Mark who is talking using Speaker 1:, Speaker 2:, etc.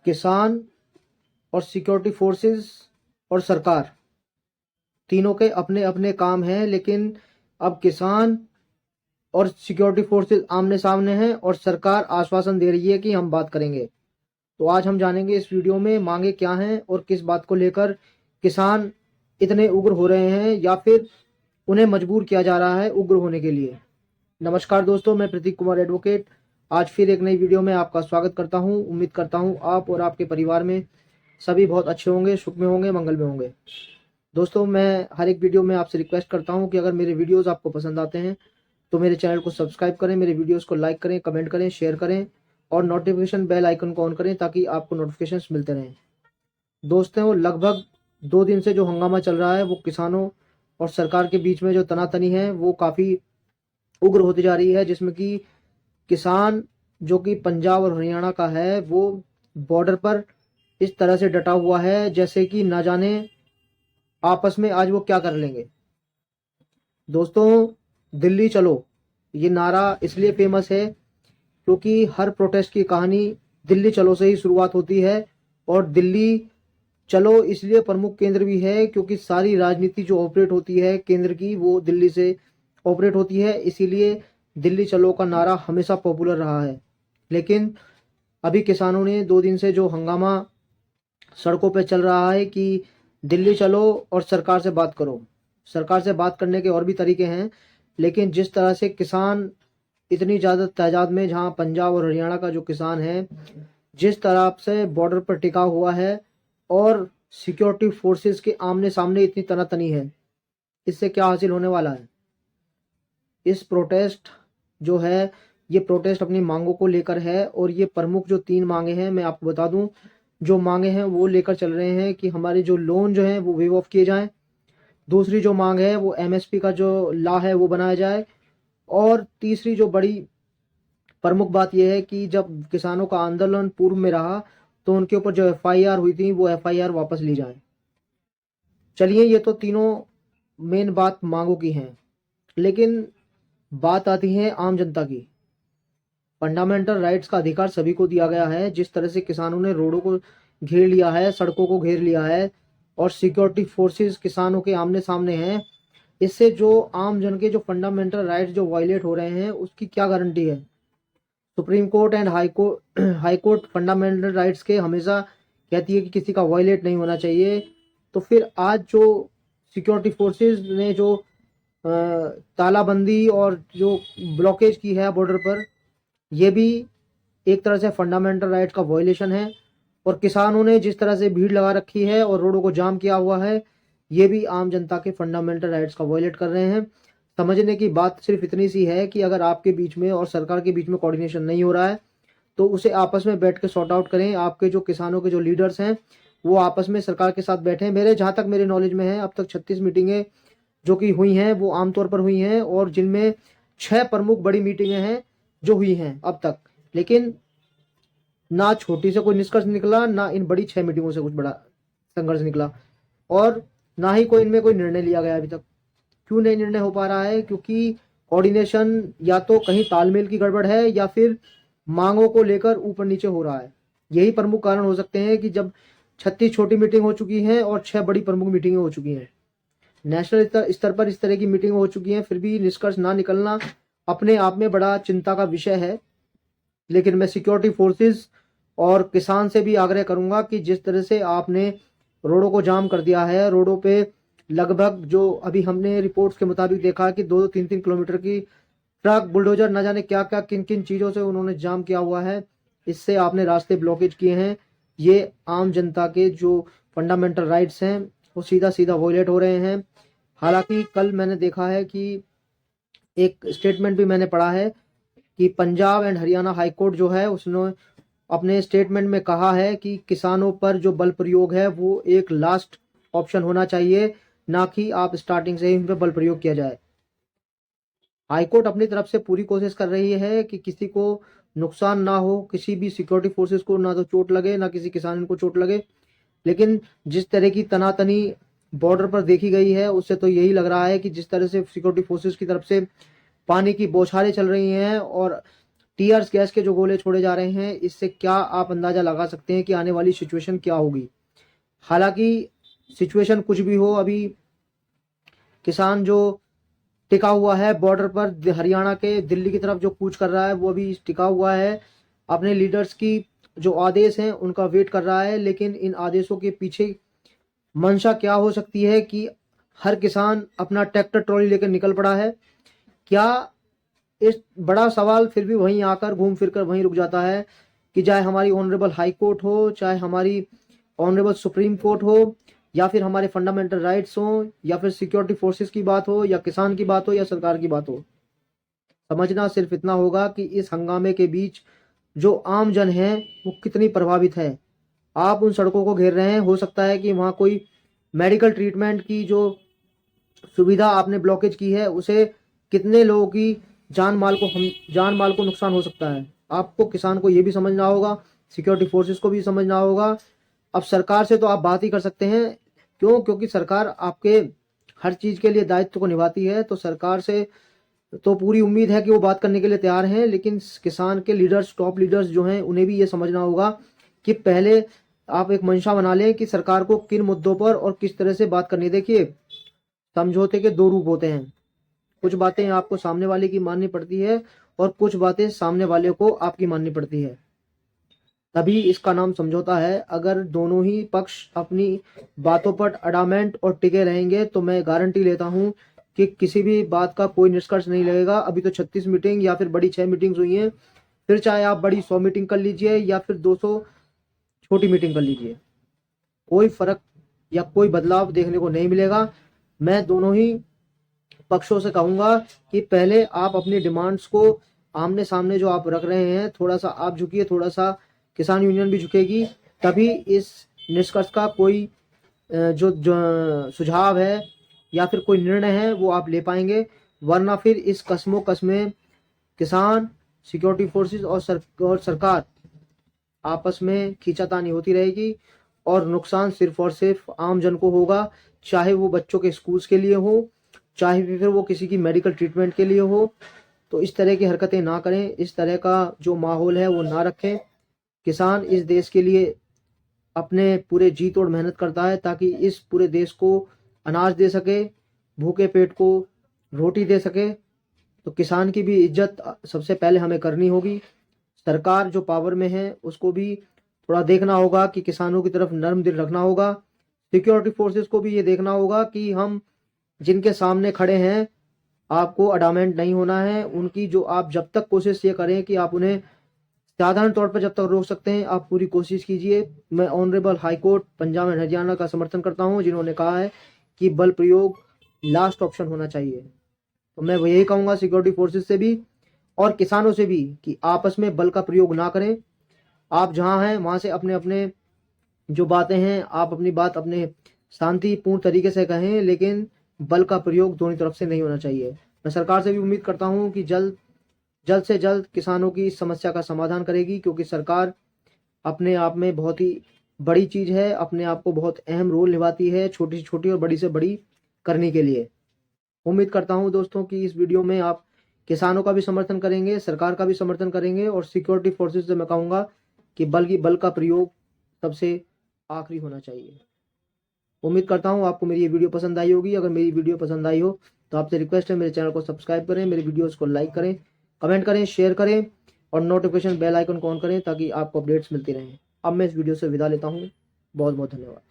Speaker 1: किसान और security forces और सरकार तीनों के अपने अपने काम हैं, लेकिन अब किसान और सिक्योरिटी फोर्सेस आमने सामने हैं और सरकार आश्वासन दे रही है कि हम बात करेंगे। तो आज हम जानेंगे इस वीडियो में मांगे क्या हैं और किस बात को लेकर किसान इतने उग्र हो रहे हैं या फिर उन्हें मजबूर किया जा रहा है उग्र होने के लिए। नमस्कार दोस्तों, मैं प्रतीक कुमार एडवोकेट आज फिर एक नई वीडियो में आपका स्वागत करता हूं। उम्मीद करता हूं आप और आपके परिवार में सभी बहुत अच्छे होंगे, सुख में होंगे, मंगल में होंगे। दोस्तों, मैं हर एक वीडियो में आपसे रिक्वेस्ट करता हूं कि अगर मेरे वीडियोस आपको पसंद आते हैं तो मेरे चैनल को सब्सक्राइब करें, मेरे वीडियोस को लाइक करें, कमेंट करें, शेयर करें और नोटिफिकेशन बेल आइकन को ऑन करें ताकि आपको नोटिफिकेशंस मिलते रहें। दोस्तों, लगभग 2 दिन से जो हंगामा चल रहा है वो किसानों और सरकार के बीच में जो तनातनी है वो काफ़ी उग्र होती जा रही है, जिसमें कि किसान जो कि पंजाब और हरियाणा का है वो बॉर्डर पर इस तरह से डटा हुआ है जैसे कि ना जाने आपस में आज वो क्या कर लेंगे। दोस्तों, दिल्ली चलो ये नारा इसलिए फेमस है क्योंकि हर प्रोटेस्ट की कहानी दिल्ली चलो से ही शुरुआत होती है और दिल्ली चलो इसलिए प्रमुख केंद्र भी है क्योंकि सारी राजनीति जो ऑपरेट होती है केंद्र की वो दिल्ली से ऑपरेट होती है, इसीलिए दिल्ली चलो का नारा हमेशा पॉपुलर रहा है। लेकिन अभी किसानों ने 2 दिन से जो हंगामा सड़कों पे चल रहा है कि दिल्ली चलो और सरकार से बात करो। सरकार से बात करने के और भी तरीके हैं, लेकिन जिस तरह से किसान इतनी ज़्यादा तादाद में, जहां पंजाब और हरियाणा का जो किसान है जिस तरह से बॉर्डर पर टिका हुआ है और सिक्योरिटी फोर्सेस के आमने सामने इतनी तनातनी है, इससे क्या हासिल होने वाला है। इस प्रोटेस्ट जो है ये प्रोटेस्ट अपनी मांगों को लेकर है और ये प्रमुख जो 3 मांगे हैं मैं आपको बता दूं। जो मांगे हैं वो लेकर चल रहे हैं कि हमारे जो लोन जो हैं वो वेव ऑफ किए जाएं। दूसरी जो मांग है वो एमएसपी का जो लॉ है वो बनाया जाए और तीसरी जो बड़ी प्रमुख बात यह है कि जब किसानों का आंदोलन पूर्व में रहा तो उनके ऊपर जो एफआईआर हुई थी वो एफआईआर वापस ली जाए। चलिए, ये तो तीनों मेन बात मांगों की हैं, लेकिन बात आती है आम जनता की। फंडामेंटल राइट्स का अधिकार सभी को दिया गया है। जिस तरह से किसानों ने रोडों को घेर लिया है, सड़कों को घेर लिया है और सिक्योरिटी फोर्सेस किसानों के आमने सामने हैं, इससे जो आम जन के जो फंडामेंटल राइट्स जो वायलेट हो रहे हैं उसकी क्या गारंटी है। Supreme court and high court fundamental rights के हमेशा कहती है कि किसी का वायलेट नहीं होना चाहिए। तो फिर आज जो सिक्योरिटी फोर्सेस ने जो तालाबंदी और जो ब्लॉकेज की है बॉर्डर पर, यह भी एक तरह से फंडामेंटल राइट्स का वायलेशन है। और किसानों ने जिस तरह से भीड़ लगा रखी है और रोडों को जाम किया हुआ है, ये भी आम जनता के फंडामेंटल राइट्स का वायलेट कर रहे हैं। समझने की बात सिर्फ इतनी सी है कि अगर आपके बीच में और सरकार के बीच में कोऑर्डिनेशन नहीं हो रहा है तो उसे आपस में बैठ के सॉर्ट आउट करें। आपके जो किसानों के जो लीडर्स हैं वो आपस में सरकार के साथ बैठे। जहाँ तक मेरे नॉलेज में है अब तक 36 मीटिंगें जो कि हुई हैं वो आमतौर पर हुई हैं और जिनमें 6 प्रमुख बड़ी मीटिंगें हैं जो हुई हैं अब तक, लेकिन ना छोटी से कोई निष्कर्ष निकला, ना इन बड़ी 6 मीटिंगों से कुछ बड़ा संघर्ष निकला और ना ही कोई इनमें कोई निर्णय लिया गया अभी तक। क्यों नहीं निर्णय हो पा रहा है? क्योंकि कोऑर्डिनेशन या तो कहीं तालमेल की गड़बड़ है या फिर मांगों को लेकर ऊपर नीचे हो रहा है। यही प्रमुख कारण हो सकते हैं कि जब 36 छोटी मीटिंग हो चुकी हैं और 6 बड़ी प्रमुख मीटिंगें हो चुकी हैं, नेशनल स्तर पर इस तरह की मीटिंग हो चुकी हैं, फिर भी निष्कर्ष ना निकलना अपने आप में बड़ा चिंता का विषय है। लेकिन मैं सिक्योरिटी फोर्सेस और किसान से भी आग्रह करूंगा कि जिस तरह से आपने रोडों को जाम कर दिया है, रोडों पे लगभग जो अभी हमने रिपोर्ट्स के मुताबिक देखा कि 2-3 किलोमीटर की ट्रक, बुलडोजर, न जाने क्या क्या किन किन चीज़ों से उन्होंने जाम किया हुआ है, इससे आपने रास्ते ब्लॉकेज किए हैं। ये आम जनता के जो फंडामेंटल राइट्स हैं वो सीधा सीधा वॉयलेट हो रहे हैं। हालांकि कल मैंने देखा है कि एक स्टेटमेंट भी मैंने पढ़ा है कि Punjab and Haryana high court जो है उसने अपने स्टेटमेंट में कहा है कि किसानों पर जो बल प्रयोग है वो एक लास्ट ऑप्शन होना चाहिए, ना कि आप स्टार्टिंग से ही उन पर बल प्रयोग किया जाए। हाईकोर्ट अपनी तरफ से पूरी कोशिश कर रही है कि किसी को नुकसान ना हो, किसी भी सिक्योरिटी फोर्सेस को ना तो चोट लगे ना किसी किसान को चोट लगे। लेकिन जिस तरह की तनातनी बॉर्डर पर देखी गई है उससे तो यही लग रहा है कि जिस तरह से सिक्योरिटी फोर्सेस की तरफ से पानी की बौछारें चल रही हैं और टीयर्स गैस के जो गोले छोड़े जा रहे हैं, इससे क्या आप अंदाजा लगा सकते हैं कि आने वाली सिचुएशन क्या होगी। हालांकि सिचुएशन कुछ भी हो, अभी किसान जो टिका हुआ है बॉर्डर पर, हरियाणा के दिल्ली की तरफ जो कूच कर रहा है, वो अभी टिका हुआ है, अपने लीडर्स की जो आदेश हैं उनका वेट कर रहा है। लेकिन इन आदेशों के पीछे मंशा क्या हो सकती है कि हर किसान अपना ट्रैक्टर ट्रॉली लेकर निकल पड़ा है। क्या इस बड़ा सवाल फिर भी वहीं आकर घूम फिर कर वहीं रुक जाता है कि चाहे हमारी ऑनरेबल हाई कोर्ट हो, चाहे हमारी ऑनरेबल सुप्रीम कोर्ट हो, या फिर हमारे फंडामेंटल राइट्स हो, या फिर सिक्योरिटी फोर्सेस की बात हो, या किसान की बात हो, या सरकार की बात हो, समझना सिर्फ इतना होगा कि इस हंगामे के बीच जो आम जन है वो कितनी प्रभावित है। आप उन सड़कों को घेर रहे हैं, हो सकता है कि वहाँ कोई मेडिकल ट्रीटमेंट की जो सुविधा आपने ब्लॉकेज की है उसे कितने लोगों की जान माल को नुकसान हो सकता है। आपको, किसान को ये भी समझना होगा, सिक्योरिटी फोर्सेस को भी समझना होगा। अब सरकार से तो आप बात ही कर सकते हैं, क्यों? क्योंकि सरकार आपके हर चीज के लिए दायित्व को निभाती है, तो सरकार से तो पूरी उम्मीद है कि वो बात करने के लिए तैयार हैं। लेकिन किसान के लीडर्स, टॉप लीडर्स जो हैं, उन्हें भी ये समझना होगा कि पहले आप एक मंशा बना लें कि सरकार को किन मुद्दों पर और किस तरह से बात करनी। देखिए, समझौते के दो रूप होते हैं, कुछ बातें आपको सामने वाले की माननी पड़ती है और कुछ बातें सामने वाले को आपकी माननी पड़ती है, तभी इसका नाम समझौता है। अगर दोनों ही पक्ष अपनी बातों पर अडामेंट और टिके रहेंगे तो मैं गारंटी लेता हूं कि किसी भी बात का कोई निष्कर्ष नहीं लगेगा। अभी तो 36 मीटिंग या फिर बड़ी 6 मीटिंग्स हुई हैं, फिर चाहे आप बड़ी 100 मीटिंग कर लीजिए या फिर 200 छोटी मीटिंग कर लीजिए, कोई फर्क या कोई बदलाव देखने को नहीं मिलेगा। मैं दोनों ही पक्षों से कहूंगा कि पहले आप अपनी डिमांड्स को आमने सामने जो आप रख रहे हैं, थोड़ा सा आप झुकिए, थोड़ा सा किसान यूनियन भी झुकेगी, तभी इस निष्कर्ष का कोई जो सुझाव है या फिर कोई निर्णय है वो आप ले पाएंगे। वरना फिर इस कस्मोकस में किसान, सिक्योरिटी फोर्सेस और सरकार आपस में खींचातानी होती रहेगी और नुकसान सिर्फ और सिर्फ आम जन को होगा, चाहे वो बच्चों के स्कूल्स के लिए हो, चाहे फिर वो किसी की मेडिकल ट्रीटमेंट के लिए हो। तो इस तरह की हरकतें ना करें, इस तरह का जो माहौल है वो ना रखें। किसान इस देश के लिए अपने पूरे जी तोड़ मेहनत करता है ताकि इस पूरे देश को अनाज दे सके, भूखे पेट को रोटी दे सके। तो किसान की भी इज्जत सबसे पहले हमें करनी होगी। सरकार जो पावर में है उसको भी थोड़ा देखना होगा कि किसानों की तरफ नर्म दिल रखना होगा। सिक्योरिटी फोर्सेस को भी ये देखना होगा कि हम जिनके सामने खड़े हैं, आपको अडामेंट नहीं होना है। उनकी जो आप जब तक कोशिश ये करें कि आप उन्हें साधारण तौर पर जब तक रोक सकते हैं, आप पूरी कोशिश कीजिए। मैं honourable high court Punjab and Haryana का समर्थन करता हूं, जिन्होंने कहा है कि बल प्रयोग लास्ट ऑप्शन होना चाहिए। तो मैं यही कहूंगा सिक्योरिटी फोर्सेस से भी और किसानों से भी कि आपस में बल का प्रयोग ना करें। आप जहां हैं वहां से अपने अपने जो बातें हैं, आप अपनी बात अपने शांतिपूर्ण तरीके से कहें, लेकिन बल का प्रयोग दोनों तरफ से नहीं होना चाहिए। मैं सरकार से भी उम्मीद करता हूं कि जल्द से जल्द किसानों की इस समस्या का समाधान करेगी, क्योंकि सरकार अपने आप में बहुत ही बड़ी चीज है, अपने आप को बहुत अहम रोल निभाती है छोटी से छोटी और बड़ी से बड़ी करने के लिए। उम्मीद करता हूं दोस्तों कि इस वीडियो में आप किसानों का भी समर्थन करेंगे, सरकार का भी समर्थन करेंगे, और सिक्योरिटी फोर्सेस से मैं कहूंगा कि बल का प्रयोग सबसे आखिरी होना चाहिए। उम्मीद करता हूँ आपको मेरी ये वीडियो पसंद आई होगी। अगर मेरी वीडियो पसंद आई हो तो आपसे रिक्वेस्ट है, मेरे चैनल को सब्सक्राइब करें, मेरे वीडियोस को लाइक करें, कमेंट करें, शेयर करें और नोटिफिकेशन बेल आइकन को ऑन करें ताकि आपको अपडेट्स मिलती रहें। अब मैं इस वीडियो से विदा लेता हूँ। बहुत बहुत धन्यवाद।